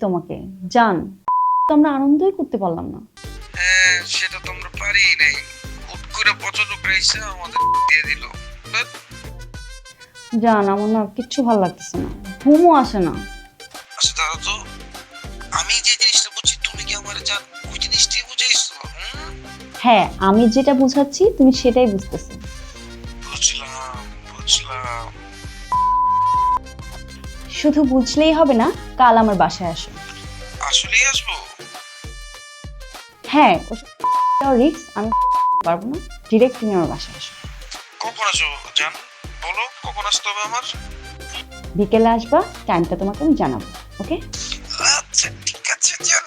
তোমাকে জান, তো আমরা আনন্দই করতে পারলাম না। হ্যাঁ সেটা তো আমরা পারি নাই, হুট করে পছন্দ করেছে আমাদের দিয়ে দিল। জান, আমার না কিচ্ছু ভালো লাগতেছে না, ঘুমও আসে না। আচ্ছা দাদা, তো আমি যে জিনিসটা বুঝছি তুমি কি আমার জান ওই জিনিসটাই বুঝাইছো? হ্যাঁ, আমি যেটা বুঝাচ্ছি তুমি সেটাই বুঝতেছো। বুঝলাম বুঝলাম। শুধু বুঝলেই হবে না, কাল আমার বাসায় আসো। আসলেই আসবো? হ্যাঁ, রিক্স আমি পারবো না, ডিরেক্ট তুমি আমার বাসায় আসো। কখন আসো জান, বলো কখন আসতে হবে আমার? বিকেলে আসবা, টাইমটা তোমাকে আমি জানাবো। ওকে? আচ্ছা ঠিক আছে জান।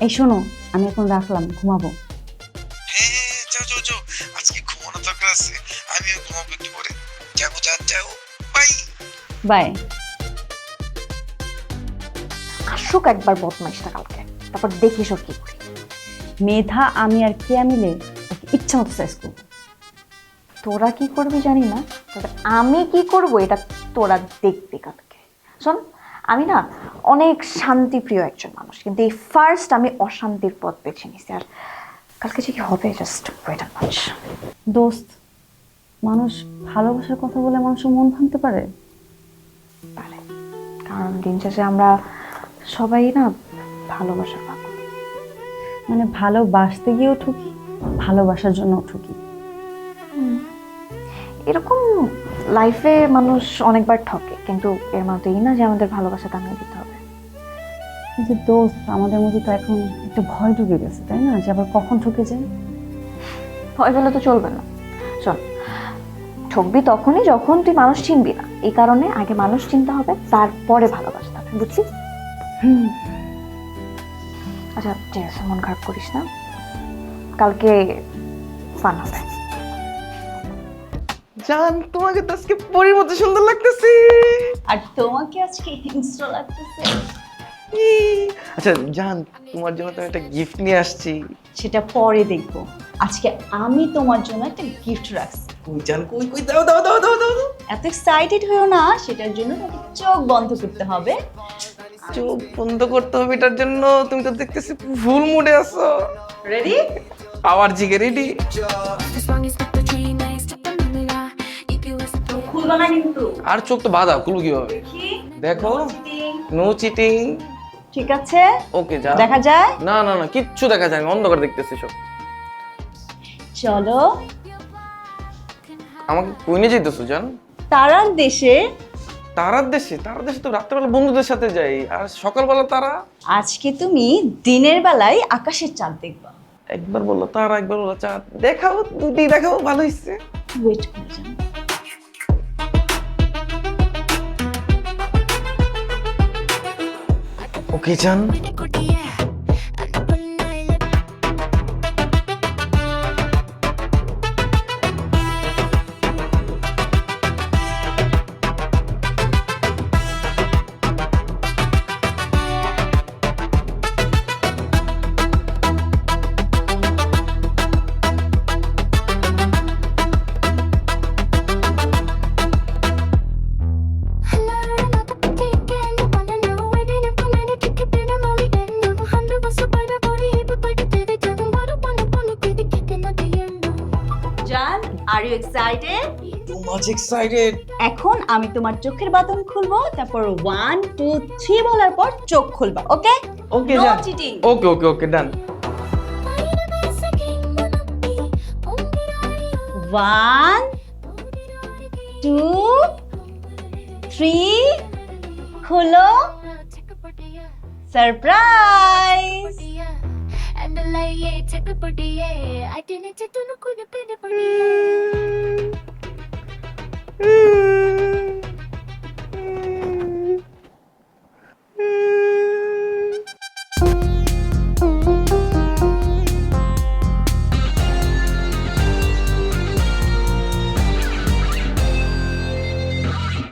এই শোনো, আমি এখন রাখলাম, ঘুমাবো। হ্যাঁ যাও যাও যাও, আজকে ঘুমানো দরকার আছে, আমিও ঘুমাবো একটু পরে। যাবো জান, যাও, বাই বাই। আসুক একবার বদমাইশটা কালকে, তারপর দেখিস ওর কি করি। মেধা, আমি আর কেয়া মিলে ওকে ইচ্ছা মতো সাইজ করবো। তোরা কি করবি জানি না, তবে আমি কি করব এটা তোরা দেখবি কালকে। শোন, আমি না অনেক শান্তিপ্রিয় একজন মানুষ, কিন্তু এই ফার্স্ট আমি অশান্তির পথ বেছে নিছি। আর কালকে যে কি হবে, জাস্ট ওয়েট অ্যান্ড ওয়াচ। দোস্ত, মানুষ ভালোবাসার কথা বলে মানুষের মন ভাঙতে পারে। পারে, কারণ দিন শেষে আমরা সবাই না ভালোবাসা পাবো। মানে ভালোবাসতে গিয়েও ঠকি, ভালোবাসার জন্য ঠকি। এরকম লাইফে মানুষ অনেকবার ঠকে, কিন্তু এর মধ্যে এই না যে আমাদের ভালোবাসা দামিয়ে দিতে হবে। কিন্তু দোস্ত, আমাদের মধ্যে তো এখন একটা ভয় ঢুকে গেছে, তাই না, যে আবার কখন ঠকে যায়। ভয় পেলে তো চলবে না। শোন, ঠকবি তখনই যখন তুই মানুষ চিনবি না। এই কারণে আগে মানুষ চিনতে হবে, তারপরে ভালোবাসতে হবে, বুঝছিস? আচ্ছা ঠিক আছে, মন খারাপ করিস না, কালকে ফান হবে। জান, তোমাকে তো আজকে পরীর মতো সুন্দর লাগতেছে। আর তোমাকে আজকে হিংস্র লাগতেছে। আচ্ছা জান, তোমার জন্য তো একটা গিফট নিয়ে আসছি। সেটা পরে দেখবো, আজকে আমি তোমার জন্য একটা গিফট রাখছি। কই জান, কই কই, দাও দাও দাও দাও দাও। এত এক্সাইটেড হয়েও না, সেটার জন্য তোমাকে চোখ বন্ধ করতে হবে। চোখ বন্ধ করতে হবে এটার জন্য? তুমি তো দেখতেছি ফুল মুডে আছো। রেডি? আওয়ার জিগে রেডি। খুলবা না কিন্তু। আর চোখ তো বাঁধা, খুলবো কিভাবে? দেখো, নো চিটিং। ঠিক আছে, ওকে যা। দেখা যায়? না না না, কিচ্ছু দেখা যায় না, অন্ধকার দেখতেছি সব। চলো। আমাকে কই নিয়ে যেতেছো জান? তারার দেশে। তারার দেশে? তারার দেশে তো রাত্রেবেলা বন্ধুদের সাথে যাই, আর সকালবেলা তারা। আজকে তুমি দিনের বেলায় আকাশের চাঁদ দেখবা। একবার বললো তারা, একবার বললো চাঁদ। দেখাও, দুটি দেখাও, ভালো হয়েছে। ওয়েট করে যান। ওকে জান। জান, are you excited? Too much excited. এখন আমি তোমার চোখের বাঁধন খুলবো, তারপর 1 2 3 বলার পর চোখ খুলবা। ওকে? ওকে নো জান। চিটিং। ওকে ওকে ওকে ডান। 1 2 3 খুলো। সারপ্রাইজ। Mm.